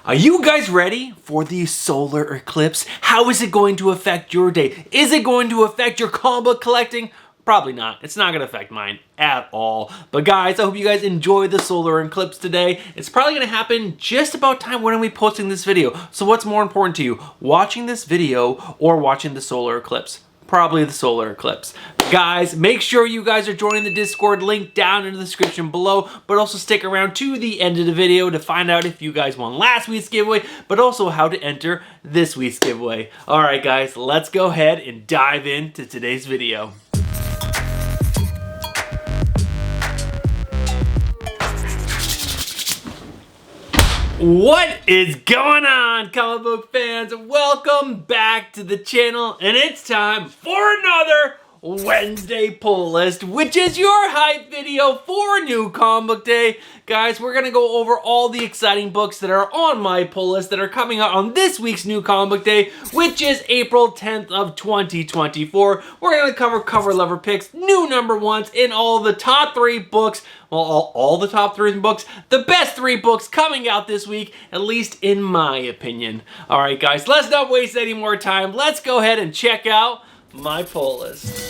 Are you guys ready for the solar eclipse? How is it going to affect your day? Is it going to affect your comic book collecting? Probably not. It's not going to affect mine at all. But guys, I hope you guys enjoy the solar eclipse today. It's probably going to happen just about time when I'm posting this video. So what's more important to you, watching this video or watching the solar eclipse? Probably the solar eclipse. Guys, make sure you guys are joining the Discord, link down in the description below, but also stick around to the end of the video to find out if you guys won last week's giveaway, but also how to enter this week's giveaway. All right, guys, let's go ahead and dive into today's video. What is going on, comic book fans? Welcome back to the channel, and it's time for another Wednesday pull list, which is your hype video for New Comic Book Day. Guys, we're gonna go over all the exciting books that are on my pull list that are coming out on this week's New Comic Book Day, which is April 10th of 2024. We're gonna cover cover lever picks, new number ones, and all the top 3 books. Well, all the top 3 books, the best 3 books coming out this week, at least in my opinion. All right, guys, let's not waste any more time. Let's go ahead and check out my pull list.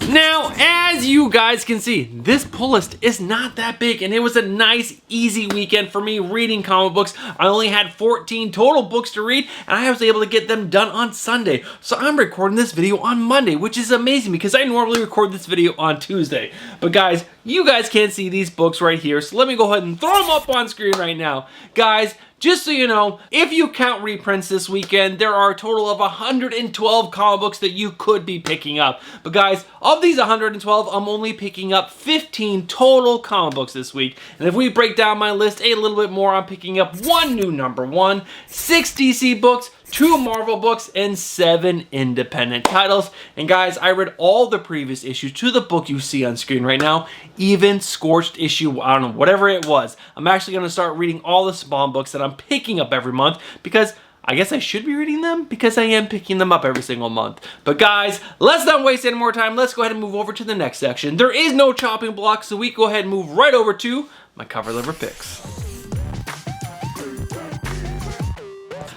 Now, as you guys can see, this pull list is not that big, and it was a nice, easy weekend for me reading comic books. I only had 14 total books to read, and I was able to get them done on Sunday. So I'm recording this video on Monday, which is amazing because I normally record this video on Tuesday. But guys, you guys can't see these books right here, so let me go ahead and throw them up on screen right now. Guys, just so you know, if you count reprints this weekend, there are a total of 112 comic books that you could be picking up. But guys, of these 112, I'm only picking up 15 total comic books this week. And if we break down my list a little bit more, I'm picking up 1 new number 1, 6 DC books, 2 Marvel books, and 7 independent titles. And guys, I read all the previous issues to the book you see on screen right now, even Scorched issue, I don't know, whatever it was. I'm actually going to start reading all the Spawn books that I'm picking up every month because I guess I should be reading them because I am picking them up every single month. But guys, let's not waste any more time. Let's go ahead and move over to the next section. There is no chopping block, so we go ahead and move right over to my cover lever picks.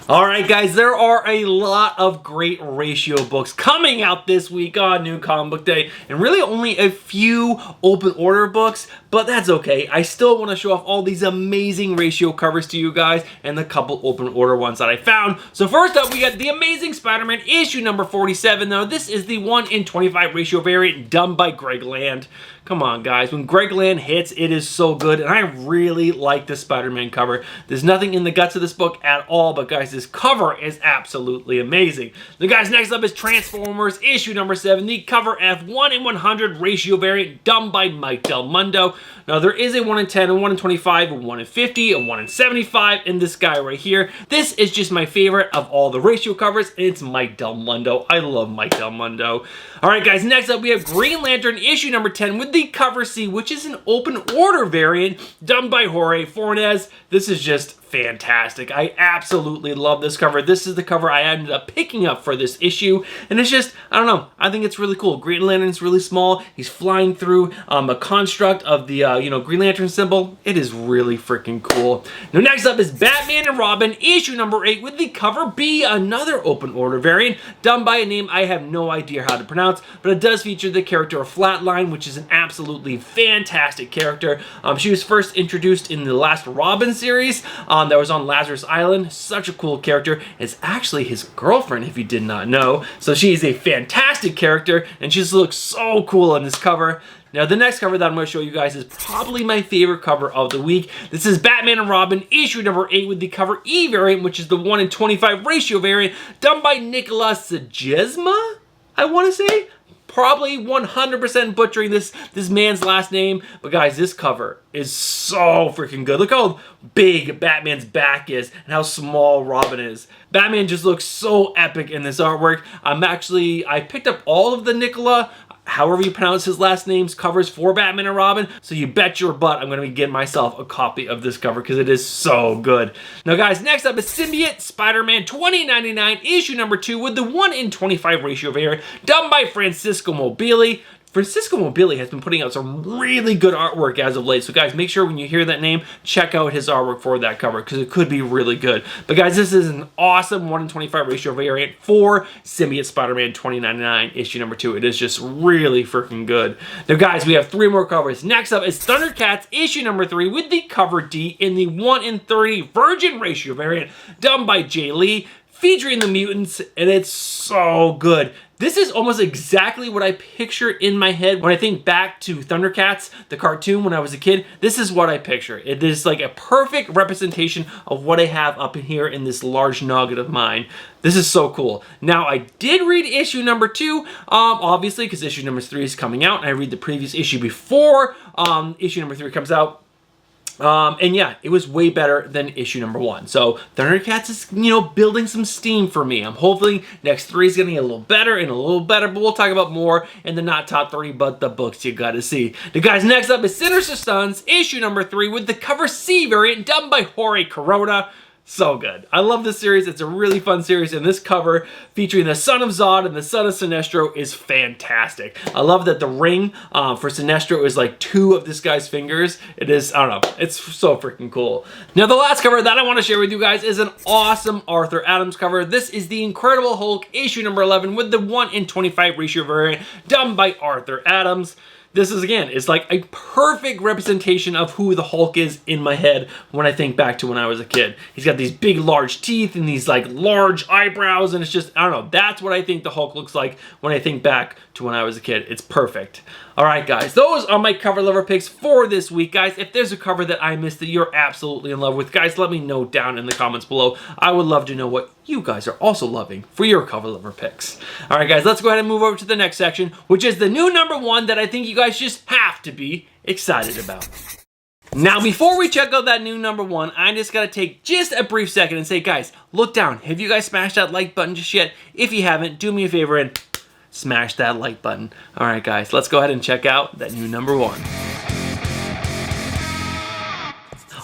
Alright guys, there are a lot of great ratio books coming out this week on New Comic Book Day, and really only a few open order books, but that's okay. I still want to show off all these amazing ratio covers to you guys and the couple open order ones that I found. So first up, we got The Amazing Spider-Man issue number 47. Now this is the 1:25 ratio variant done by Greg Land. Come on guys, when Greg Land hits, it is so good, and I really like the Spider-Man cover. There's nothing in the guts of this book at all, but guys, this cover is absolutely amazing. The guys, next up is Transformers issue number 7, the cover F1:100 ratio variant done by Mike Del Mundo. Now there is a 1:10, a 1:25, a 1:50, a 1:75 in this guy right here. This is just my favorite of all the ratio covers, and it's Mike Del Mundo. I love Mike Del Mundo. Alright guys, next up we have Green Lantern issue number 10 with the cover C, which is an open order variant done by Jorge Fornes. This is just fantastic. I absolutely love this cover. This is the cover I ended up picking up for this issue, and it's just, I don't know, I think it's really cool. Green Lantern's really small. He's flying through a construct of the Green Lantern symbol. It is really freaking cool. Now next up is Batman and Robin issue number 8 with the cover B, another open order variant done by a name I have no idea how to pronounce, but it does feature the character of Flatline, which is an absolutely fantastic character. She was first introduced in the last Robin series that was on Lazarus Island. Such a cool character. It's actually his girlfriend, if you did not know. So she's a fantastic character, and she just looks so cool on this cover. Now, the next cover that I'm going to show you guys is probably my favorite cover of the week. This is Batman and Robin issue number 8 with the cover E variant, which is the 1:25 ratio variant done by Nicholas Sajesma, I want to say. Probably 100% butchering this man's last name, but guys, this cover is so freaking good. Look how big Batman's back is and how small Robin is. Batman just looks so epic in this artwork. I picked up all of the Nicola, however you pronounce his last name's covers for Batman and Robin, so you bet your butt I'm going to be getting myself a copy of this cover because it is so good. Now guys, next up is Symbiote Spider-Man 2099 issue number 2 with the 1:25 ratio variant done by Francisco Mobili. Francisco Mobili has been putting out some really good artwork as of late. So guys, make sure when you hear that name, check out his artwork for that cover because it could be really good. But guys, this is an awesome 1:25 ratio variant for Symbiote Spider-Man 2099 issue number 2. It is just really freaking good. Now guys, we have 3 more covers. Next up is Thundercats issue number 3 with the cover D in the 1:30 Virgin ratio variant done by Jay Lee, featuring the mutants, and it's so good. This is almost exactly what I picture in my head when I think back to Thundercats, the cartoon when I was a kid. This is what I picture. It is like a perfect representation of what I have up in here in this large nugget of mine. This is so cool. Now, I did read issue number 2, obviously, because issue number 3 is coming out, and I read the previous issue before issue number 3 comes out. And yeah, it was way better than issue number 1. So Thundercats is, building some steam for me. I'm hoping next 3 is going to get a little better and a little better, but we'll talk about more in the not top 3, but the books you gotta see. The guys, next up is Sinister Sons, issue number 3 with the cover C variant done by Jorge Corona. So good. I love this series. It's a really fun series, and this cover featuring the Son of Zod and the Son of Sinestro is fantastic. I love that the ring for Sinestro is like 2 of this guy's fingers. It is, I don't know, it's so freaking cool. Now, the last cover that I want to share with you guys is an awesome Arthur Adams cover. This is the Incredible Hulk issue number 11 with the 1:25 ratio variant done by Arthur Adams. This is, again, it's like a perfect representation of who the Hulk is in my head when I think back to when I was a kid. He's got these big, large teeth and these, like, large eyebrows, and it's just, I don't know, that's what I think the Hulk looks like when I think back to when I was a kid. It's perfect. All right, guys, those are my cover lover picks for this week, guys. If there's a cover that I missed that you're absolutely in love with, guys, let me know down in the comments below. I would love to know what you guys are also loving for your cover lover picks. All right, guys, let's go ahead and move over to the next section, which is the new number 1 that I think you guys just have to be excited about. Now, before we check out that new number 1, I just gotta take just a brief second and say, guys, look down. Have you guys smashed that like button just yet? If you haven't, do me a favor and smash that like button. All right, guys, let's go ahead and check out that new number 1.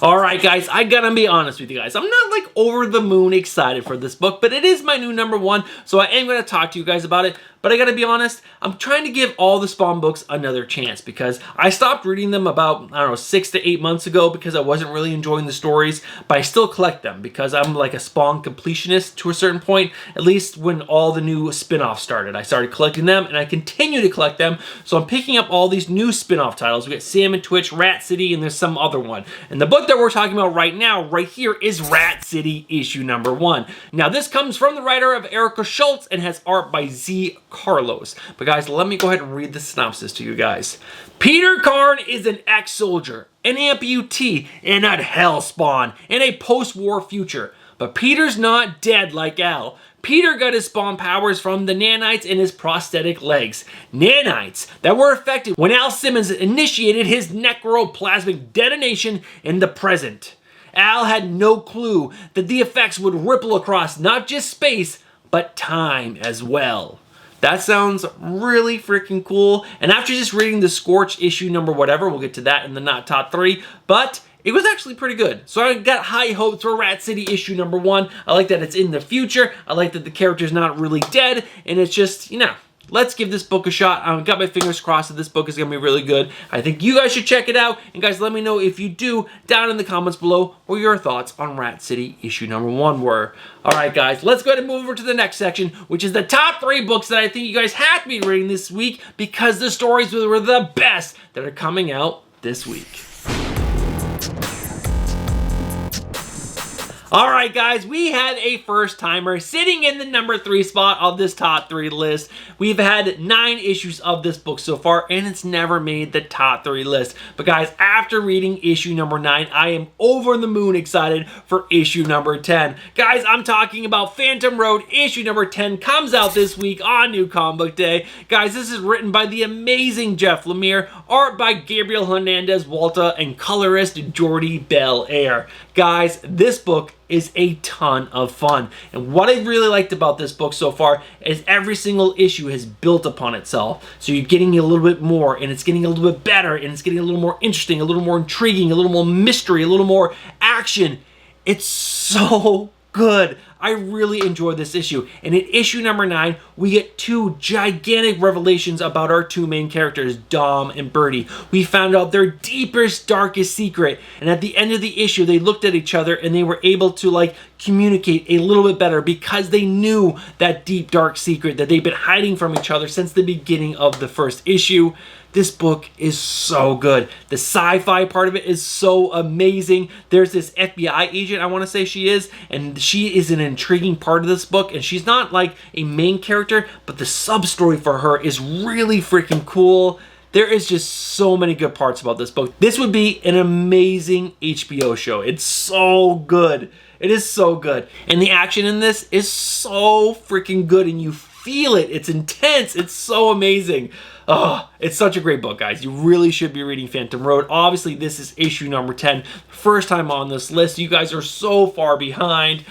All right, guys, I gotta be honest with you guys. I'm not like over the moon excited for this book, but it is my new number 1, so I am gonna talk to you guys about it. But I gotta be honest, I'm trying to give all the Spawn books another chance because I stopped reading them about, I don't know, 6 to 8 months ago because I wasn't really enjoying the stories, but I still collect them because I'm like a Spawn completionist to a certain point, at least when all the new spin-offs started. I started collecting them and I continue to collect them, so I'm picking up all these new spin-off titles. We got Sam and Twitch, Rat City, and there's some other one. And the book that we're talking about right now, right here, is Rat City issue number 1. Now, this comes from the writer of Erica Schultz and has art by Z. Carlos. But guys, let me go ahead and read the synopsis to you guys. Peter Karn is an ex-soldier, an amputee, and a hellspawn in a post-war future. But Peter's not dead like Al. Peter got his spawn powers from the nanites in his prosthetic legs. Nanites that were affected when Al Simmons initiated his necroplasmic detonation in the present. Al had no clue that the effects would ripple across not just space, but time as well. That sounds really freaking cool. And after just reading the Scorch issue number whatever, we'll get to that in the not top 3, but it was actually pretty good. So I got high hopes for Rat City issue number 1. I like that it's in the future. I like that the character's not really dead. And it's just, let's give this book a shot. I've got my fingers crossed that this book is going to be really good. I think you guys should check it out. And guys, let me know if you do down in the comments below what your thoughts on Rat City issue number 1 were. Alright guys, let's go ahead and move over to the next section, which is the top 3 books that I think you guys have to be reading this week because the stories were the best that are coming out this week. Alright guys, we had a first timer sitting in the number 3 spot of this top 3 list. We've had 9 issues of this book so far and it's never made the top 3 list. But guys, after reading issue number 9, I am over the moon excited for issue number 10. Guys, I'm talking about Phantom Road. Issue number 10 comes out this week on New Comic Book Day. Guys, this is written by the amazing Jeff Lemire, art by Gabriel Hernandez Walta, and colorist Jordi Belair. Guys, this book is a ton of fun. And what I really liked about this book so far is every single issue has built upon itself. So you're getting a little bit more, and it's getting a little bit better, and it's getting a little more interesting, a little more intriguing, a little more mystery, a little more action. It's so good. I really enjoyed this issue. And in issue number 9, we get 2 gigantic revelations about our 2 main characters, Dom and Birdie. We found out their deepest, darkest secret. And at the end of the issue, they looked at each other and they were able to like communicate a little bit better because they knew that deep, dark secret that they've been hiding from each other since the beginning of the first issue. This book is so good. The sci-fi part of it is so amazing. There's this FBI agent, I want to say she is, and she is an intriguing part of this book, and she's not like a main character, but the sub-story for her is really freaking cool. There is just so many good parts about this book. This would be an amazing HBO show. It's so good. It is so good. And the action in this is so freaking good, and you feel it. It's intense. It's so amazing. Oh, it's such a great book, guys. You really should be reading Phantom Road. Obviously, this is issue number 10. First time on this list. You guys are so far behind.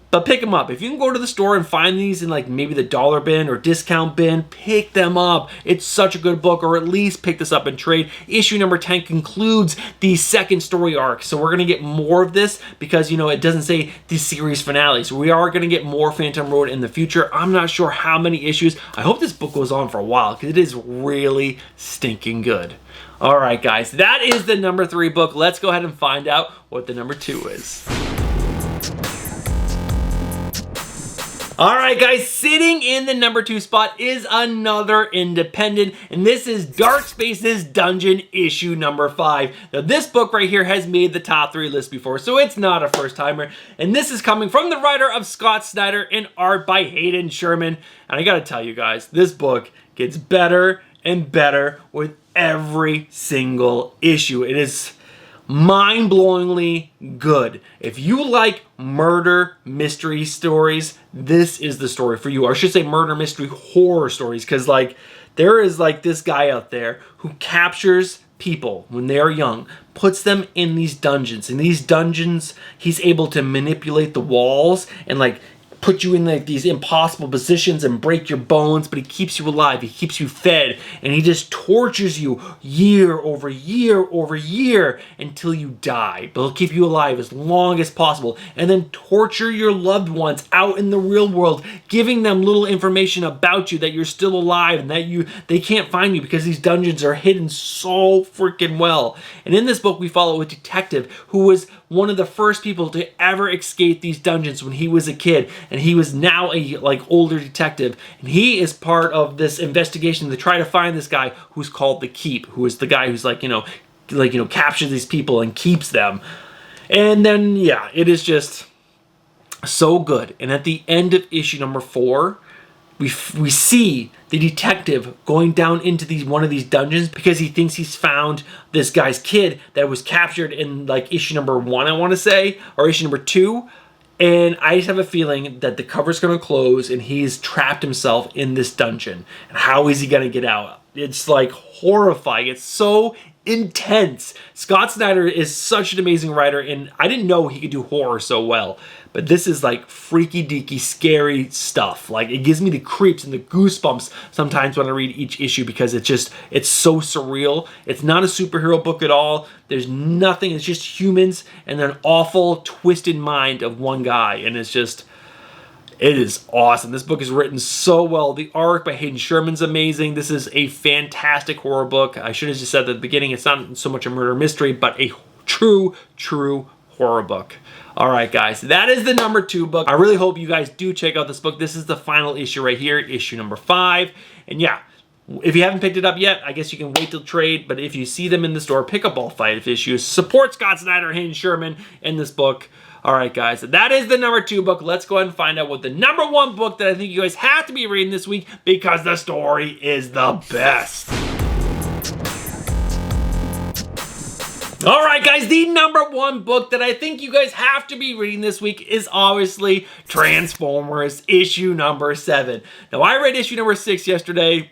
But pick them up. If you can go to the store and find these in like maybe the dollar bin or discount bin, pick them up. It's such a good book, or at least pick this up and trade. Issue number 10 concludes the second story arc. So we're going to get more of this because, you know, it doesn't say the series finale. So we are going to get more Phantom Road in the future. I'm not sure how many issues. I hope this book goes on for a while because it is really stinking good. All right, guys, that is the number 3 book. Let's go ahead and find out what the number 2 is. Alright guys, sitting in the number 2 spot is another independent, and this is Dark Spaces Dungeon issue number 5. Now this book right here has made the top 3 list before, so it's not a first timer, and this is coming from the writer of Scott Snyder and art by Hayden Sherman. And I gotta tell you guys, this book gets better and better with every single issue. It is mind-blowingly good. If you like murder mystery stories, this is the story for you. Or I should say murder mystery horror stories, because like there is like this guy out there who captures people when they are young, puts them in these dungeons. In these dungeons, he's able to manipulate the walls and like put you in like these impossible positions and break your bones, but he keeps you alive, he keeps you fed, and he just tortures you year over year over year until you die. But he'll keep you alive as long as possible and then torture your loved ones out in the real world, giving them little information about you that you're still alive and that they can't find you because these dungeons are hidden so freaking well. And in this book we follow a detective who was one of the first people to ever escape these dungeons when he was a kid, and he was now a like older detective, and he is part of this investigation to try to find this guy who's called the Keep, who is the guy who's like captures these people and keeps them. And then yeah, it is just so good. And at the end of issue number 4, we see the detective going down into one of these dungeons because he thinks he's found this guy's kid that was captured in like issue number 1, I want to say, or issue number 2. And I just have a feeling that the cover's going to close and he's trapped himself in this dungeon. And how is he going to get out? It's like horrifying. It's so intense. Scott Snyder is such an amazing writer, and I didn't know he could do horror so well. But this is like freaky deaky scary stuff. Like it gives me the creeps and the goosebumps sometimes when I read each issue because it's so surreal. It's not a superhero book at all. There's nothing. It's just humans and an awful twisted mind of one guy, and it is awesome. This book is written so well. The art by Hayden Sherman's amazing. This is a fantastic horror book. I should have just said at the beginning, it's not so much a murder mystery, but a true horror book. All right, guys, that is the number 2 book. I really hope you guys do check out this book. This is the final issue right here, issue number 5. And yeah, if you haven't picked it up yet, I guess you can wait till trade. But if you see them in the store, pick up all 5 issues. Support Scott Snyder and Hayden Sherman in this book. All right, guys, that is the number 2 book. Let's go ahead and find out what the number 1 book that I think you guys have to be reading this week because the story is the best. All right, guys, the number 1 book that I think you guys have to be reading this week is obviously Transformers issue number 7. Now, I read issue number 6 yesterday.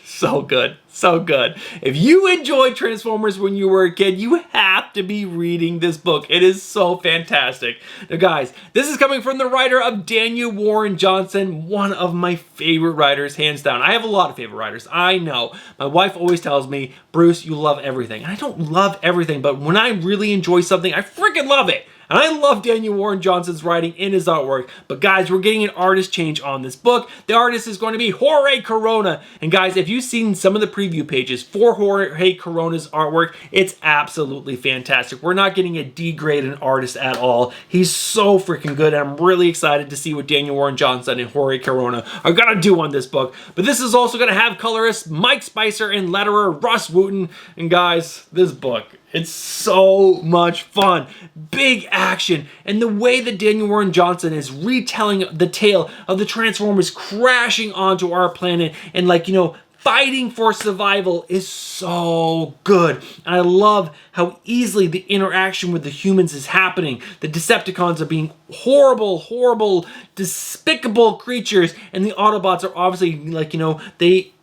So good. So good. If you enjoyed Transformers when you were a kid, you have to be reading this book. It is so fantastic. Now, guys, this is coming from the writer of Daniel Warren Johnson, one of my favorite writers, hands down. I have a lot of favorite writers. I know. My wife always tells me, Bruce, you love everything. And I don't love everything, but when I really enjoy something, I freaking love it. And I love Daniel Warren Johnson's writing in his artwork. But guys, we're getting an artist change on this book. The artist is going to be Jorge Corona. And guys, if you've seen some of the preview pages for Jorge Corona's artwork, it's absolutely fantastic. We're not getting a D grade in artist at all. He's so freaking good. And I'm really excited to see what Daniel Warren Johnson and Jorge Corona are going to do on this book. But this is also going to have colorist Mike Spicer and letterer Russ Wooten. And guys, this book, it's so much fun. Big action. And the way that Daniel Warren Johnson is retelling the tale of the Transformers crashing onto our planet and, like, you know, fighting for survival is so good. And I love how easily the interaction with the humans is happening. The Decepticons are being horrible, despicable creatures, and the Autobots are obviously, like, you know, they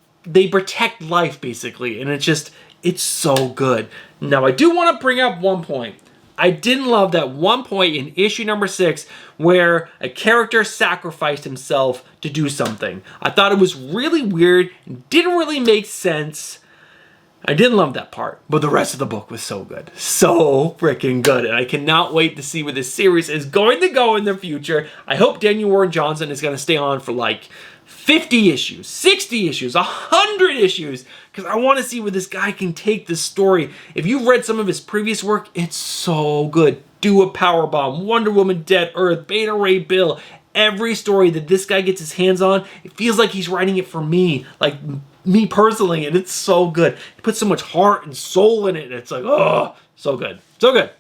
protect life, basically. And it's so good. Now, I do want to bring up one point. I didn't love that one point in issue number 6 where a character sacrificed himself to do something. I thought it was really weird, didn't really make sense. I didn't love that part, but the rest of the book was so good. So freaking good, and I cannot wait to see where this series is going to go in the future. I hope Daniel Warren Johnson is going to stay on for like 50 issues, 60 issues, 100 issues, because I want to see where this guy can take this story. If you've read some of his previous work, it's so good. Do a Powerbomb, Wonder Woman, Dead Earth, Beta Ray Bill. Every story that this guy gets his hands on, it feels like he's writing it for me, like me personally, and it's so good. He puts so much heart and soul in it. It's like, oh, so good, so good.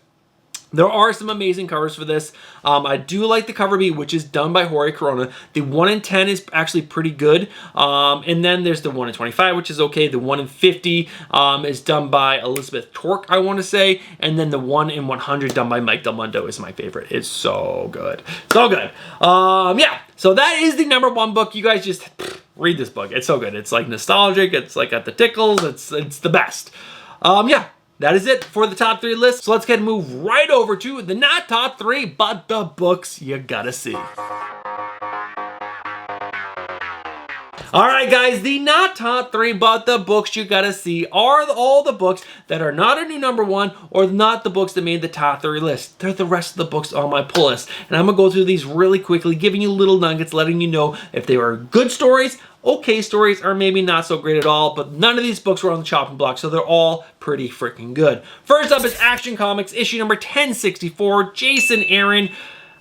There are some amazing covers for this. I do like the cover B, which is done by Jorge Corona. The 1 in 10 is actually pretty good. And then there's the 1 in 25, which is okay. The 1 in 50 is done by Elizabeth Torque, I want to say. And then the 1 in 100 done by Mike Del Mundo is my favorite. It's so good. So good. Yeah, so that is the #1 book. You guys just read this book. It's so good. It's like nostalgic. It's like got the tickles. It's the best. Yeah. That is it for the top 3 list. So let's get move right over to the not top 3, but the books you gotta see. Alright guys, the not top 3, but the books you gotta see are all the books that are not a new #1 or not the books that made the top 3 list. They're the rest of the books on my pull list. And I'm gonna go through these really quickly, giving you little nuggets, letting you know if they were good stories, okay stories, or maybe not so great at all, but none of these books were on the chopping block, so they're all pretty freaking good. First up is Action Comics, issue number 1064, Jason Aaron.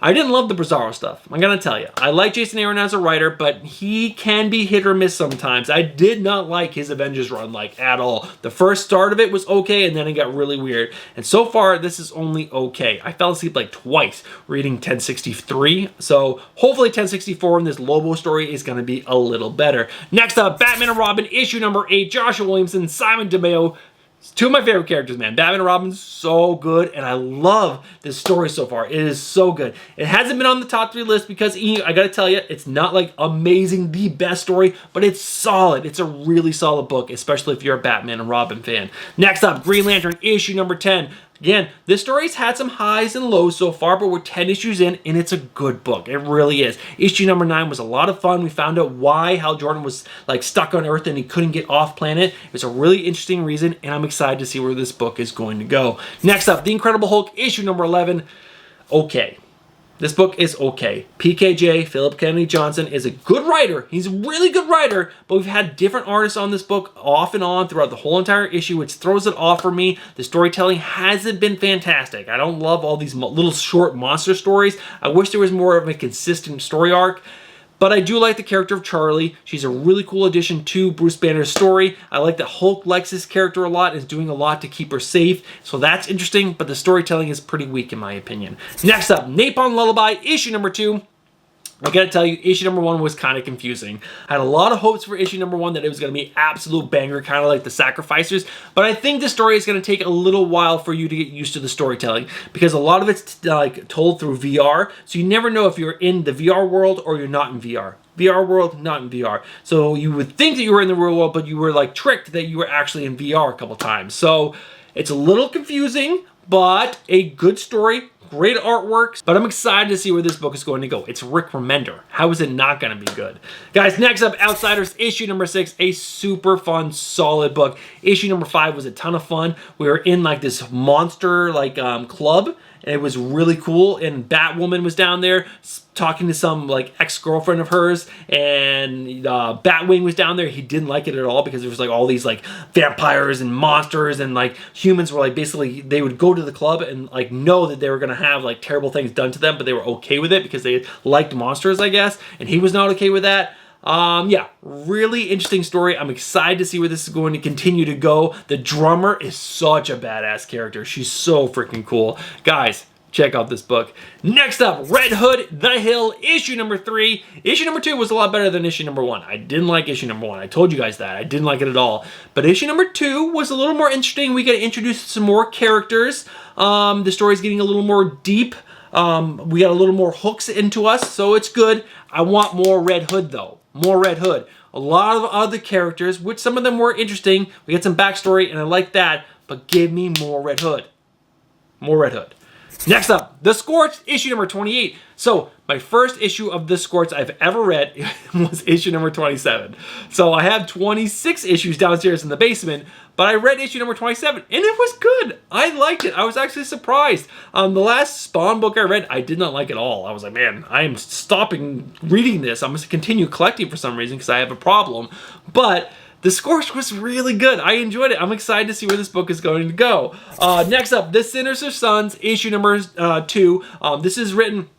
I didn't love the Bizarro stuff, I'm gonna tell you. I like Jason Aaron as a writer, but he can be hit or miss sometimes. I did not like his Avengers run, like, at all. The first start of it was okay, and then it got really weird. And so far, this is only okay. I fell asleep like twice reading 1063, so hopefully 1064 in this Lobo story is gonna be a little better. Next up, Batman and Robin, issue number 8, Joshua Williamson, Simon DeMeo. Two of my favorite characters, man. Batman and Robin's so good, and I love this story so far. It is so good. It hasn't been on the top 3 list because, I gotta tell you, it's not like amazing, the best story, but it's solid. It's a really solid book, especially if you're a Batman and Robin fan. Next up, Green Lantern, issue number 10. Again, this story's had some highs and lows so far, but we're 10 issues in, and it's a good book. It really is. Issue number 9 was a lot of fun. We found out why Hal Jordan was like stuck on Earth and he couldn't get off planet. It's a really interesting reason, and I'm excited to see where this book is going to go. Next up, The Incredible Hulk, issue number 11. Okay. This book is okay. PKJ, Philip Kennedy Johnson, is a good writer. He's a really good writer, but we've had different artists on this book off and on throughout the whole entire issue, which throws it off for me. The storytelling hasn't been fantastic. I don't love all these little short monster stories. I wish there was more of a consistent story arc. But I do like the character of Charlie. She's a really cool addition to Bruce Banner's story. I like that Hulk likes this character a lot and is doing a lot to keep her safe. So that's interesting, but the storytelling is pretty weak in my opinion. Next up, Napalm Lullaby, issue number 2. I gotta tell you, issue number 1 was kind of confusing. I had a lot of hopes for issue number 1 that it was gonna be absolute banger, kind of like The Sacrificers, but I think the story is gonna take a little while for you to get used to the storytelling because a lot of it's like told through VR, so you never know if you're in the VR world or you're not in VR. VR world, not in VR. So you would think that you were in the real world, but you were like tricked that you were actually in VR a couple times. So it's a little confusing, but a good story. Great artwork, but I'm excited to see where this book is going to go. It's Rick Remender. How is it not going to be good? Guys, next up, Outsiders, issue number 6, a super fun, solid book. Issue number 5 was a ton of fun. We were in like this monster like club, and it was really cool. And Batwoman was down there talking to some like ex-girlfriend of hers, and Batwing was down there. He didn't like it at all because there was like all these like vampires and monsters, and like humans were like basically they would go to the club and like know that they were gonna have like terrible things done to them, but they were okay with it because they liked monsters, I guess, and he was not okay with that. Yeah, really interesting story. I'm excited to see where this is going to continue to go. The drummer is such a badass character. She's so freaking cool. Guys, check out this book. Next up, Red Hood, The Hill, issue number 3. Issue number 2 was a lot better than issue number 1. I didn't like issue number 1. I told you guys that. I didn't like it at all. But issue number 2 was a little more interesting. We got introduced to some more characters. The story's getting a little more deep. We got a little more hooks into us, so it's good. I want more Red Hood, though. More Red Hood. A lot of other characters, which some of them were interesting. We get some backstory, and I like that. But give me more Red Hood. More Red Hood. Next up, The Scorched, issue number 28. So, my first issue of The Scorched I've ever read was issue number 27. So, I have 26 issues downstairs in the basement, but I read issue number 27, and it was good. I liked it. I was actually surprised. The last Spawn book I read, I did not like at all. I was like, man, I am stopping reading this. I'm going to continue collecting for some reason because I have a problem. But The Scorched was really good. I enjoyed it. I'm excited to see where this book is going to go. Next up, The Sinister Sons, issue number 2. This is written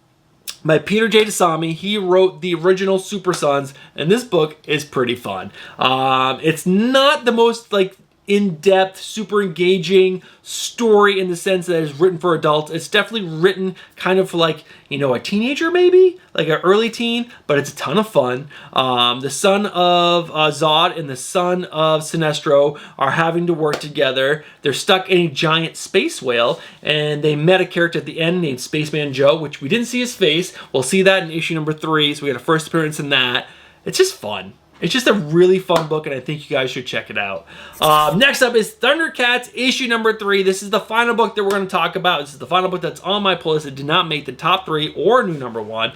by Peter J. Dasami. He wrote the original Super Sons, and this book is pretty fun. It's not the most like in-depth, super engaging story in the sense that it's written for adults. It's definitely written kind of for like, you know, a teenager maybe, like an early teen, but it's a ton of fun. The son of Zod and the son of Sinestro are having to work together. They're stuck in a giant space whale, and they met a character at the end named Spaceman Joe, which we didn't see his face. We'll see that in issue number 3, so we got a first appearance in that. It's just fun. It's just a really fun book, and I think you guys should check it out. Next up is Thundercats, issue number 3. This is the final book that we're going to talk about. This is the final book that's on my pull list. It did not make the top 3 or new number 1.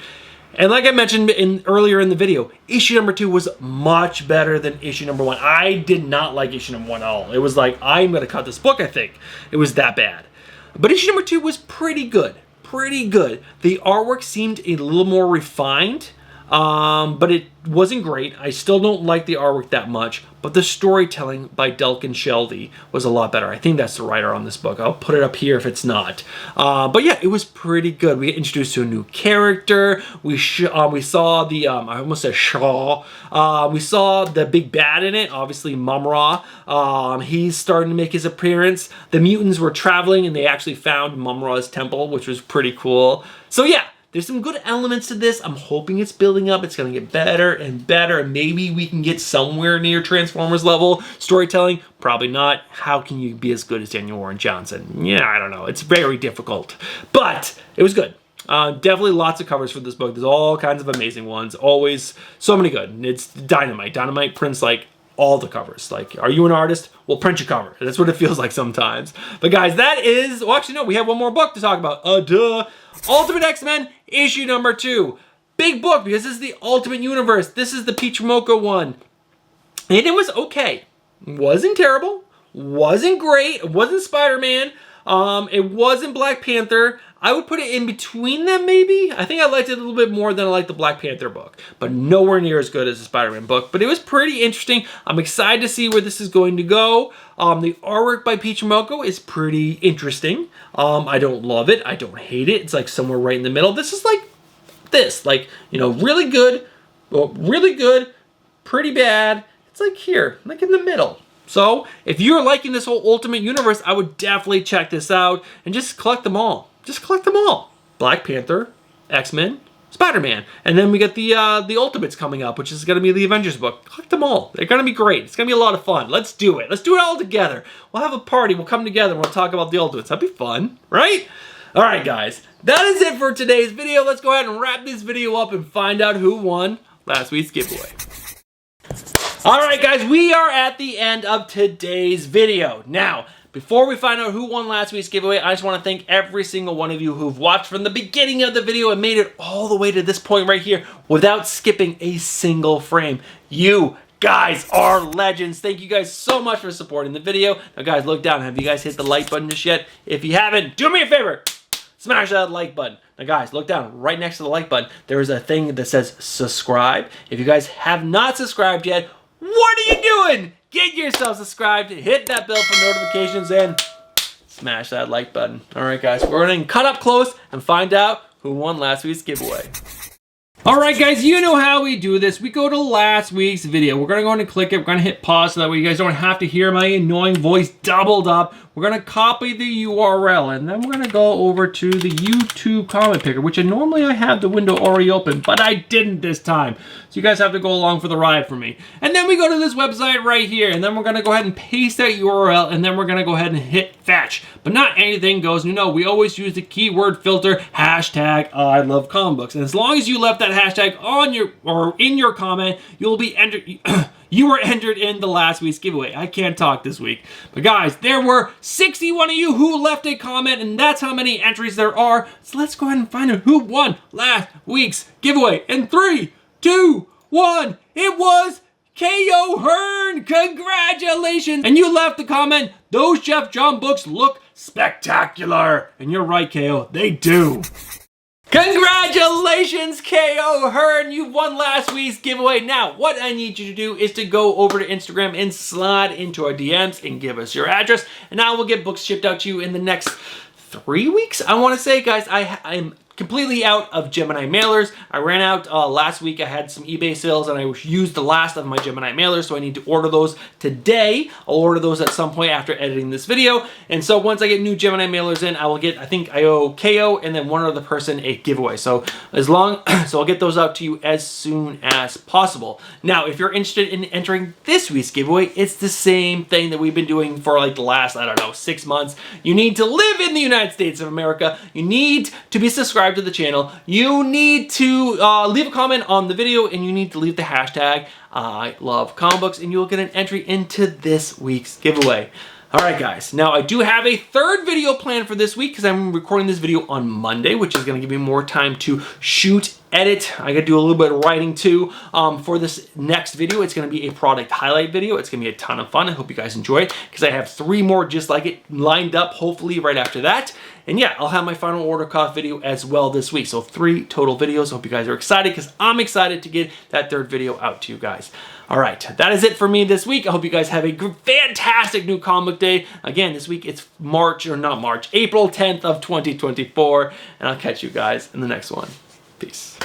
And like I mentioned earlier in the video, issue number 2 was much better than issue number 1. I did not like issue number 1 at all. It was like, I'm going to cut this book, I think. It was that bad. But issue number 2 was pretty good. Pretty good. The artwork seemed a little more refined. But it wasn't great. I still don't like the artwork that much, but the storytelling by Delkin Shelby was a lot better. I think that's the writer on this book. I'll put it up here if it's not. But yeah, it was pretty good. We get introduced to a new character. We saw the, I almost said Shaw. We saw the big bad in it, obviously Mum-Ra. He's starting to make his appearance. The mutants were traveling and they actually found Mum-Ra's temple, which was pretty cool. So yeah. There's some good elements to this. I'm hoping it's building up. It's going to get better and better. And maybe we can get somewhere near Transformers level storytelling. Probably not. How can you be as good as Daniel Warren Johnson? Yeah, I don't know. It's very difficult. But it was good. Definitely lots of covers for this book. There's all kinds of amazing ones. Always so many good. And it's Dynamite. Dynamite prints like all the covers. Like, are you an artist? Well, print your cover. That's what it feels like sometimes. But guys, that is... Well, actually, no. We have one more book to talk about. Ultimate X-Men, issue number 2. Big book, because this is the Ultimate Universe. This is the Peach Momoko one. And it was okay. Wasn't terrible. Wasn't great. It wasn't Spider-Man. It wasn't Black Panther. I would put it in between them, maybe. I think I liked it a little bit more than I liked the Black Panther book. But nowhere near as good as the Spider-Man book. But it was pretty interesting. I'm excited to see where this is going to go. The artwork by Peach Momoko is pretty interesting. I don't love it. I don't hate it. It's like somewhere right in the middle. This is like this. Like, you know, really good, pretty bad. It's like here, like in the middle. So, if you're liking this whole Ultimate Universe, I would definitely check this out and just collect them all. Just collect them all. Black Panther, X-Men, Spider-Man. And then we get the Ultimates coming up, which is going to be the Avengers book. Collect them all. They're going to be great. It's going to be a lot of fun. Let's do it. Let's do it all together. We'll have a party. We'll come together and we'll talk about the Ultimates. That'd be fun, right? All right, guys. That is it for today's video. Let's go ahead and wrap this video up and find out who won last week's giveaway. Alright guys, we are at the end of today's video. Now, before we find out who won last week's giveaway, I just want to thank every single one of you who've watched from the beginning of the video and made it all the way to this point right here without skipping a single frame. You guys are legends. Thank you guys so much for supporting the video. Now guys, look down. Have you guys hit the like button just yet? If you haven't, do me a favor. smash that like button. Now guys, look down right next to the like button. There is a thing that says subscribe. If you guys have not subscribed yet, what are you doing? Get yourself subscribed, hit that bell for notifications, and smash that like button. All right, guys, we're going to cut up close and find out who won last week's giveaway. All right, guys, you know how we do this. We go to last week's video. We're going to go in and click it. We're going to hit pause so that way you guys don't have to hear my annoying voice doubled up. We're going to copy the URL, and then we're going to go over to the YouTube comment picker, which normally I have the window already open, but I didn't this time. So you guys have to go along for the ride for me. And then we go to this website right here, and then we're going to go ahead and paste that URL, and then we're going to go ahead and hit fetch. But not anything goes. You know, we always use the keyword filter, hashtag I love comic books. And as long as you left that hashtag on your or in your comment, you'll be entered. You were entered in the last week's giveaway. I can't talk this week. But guys, there were 61 of you who left a comment, and that's how many entries there are. So let's go ahead and find out who won last week's giveaway. In 3, 2, 1, it was K.O. Hearn. Congratulations. And you left the comment, those Jeff John books look spectacular. And you're right, K.O., they do. Congratulations, K.O. Hearn! You won last week's giveaway. Now, what I need you to do is to go over to Instagram and slide into our DMs and give us your address, and I will get books shipped out to you in the next 3 weeks. I want to say, guys, I'm completely out of Gemini mailers. I ran out last week. I had some eBay sales and I used the last of my Gemini mailers, so I need to order those today. I'll order those at some point after editing this video. And so once I get new Gemini mailers in, I will get, I think I owe KO and then one other person a giveaway. So so I'll get those out to you as soon as possible. Now, if you're interested in entering this week's giveaway, it's the same thing that we've been doing for like the last, I don't know, 6 months. You need to live in the United States of America. You need to be subscribed to the channel. You need to leave a comment on the video, and you need to leave the hashtag I love comic books, and you'll get an entry into this week's giveaway. All right, guys. Now, I do have a third video planned for this week because I'm recording this video on Monday, which is going to give me more time to shoot, edit. I got to do a little bit of writing too. For this next video, it's going to be a product highlight video. It's going to be a ton of fun. I hope you guys enjoy it because I have 3 more just like it lined up, hopefully right after that. And yeah, I'll have my final order cost video as well this week. So 3 total videos. Hope you guys are excited because I'm excited to get that third video out to you guys. All right, that is it for me this week. I hope you guys have a fantastic new comic book day. Again, this week it's April 10th of 2024. And I'll catch you guys in the next one. Peace.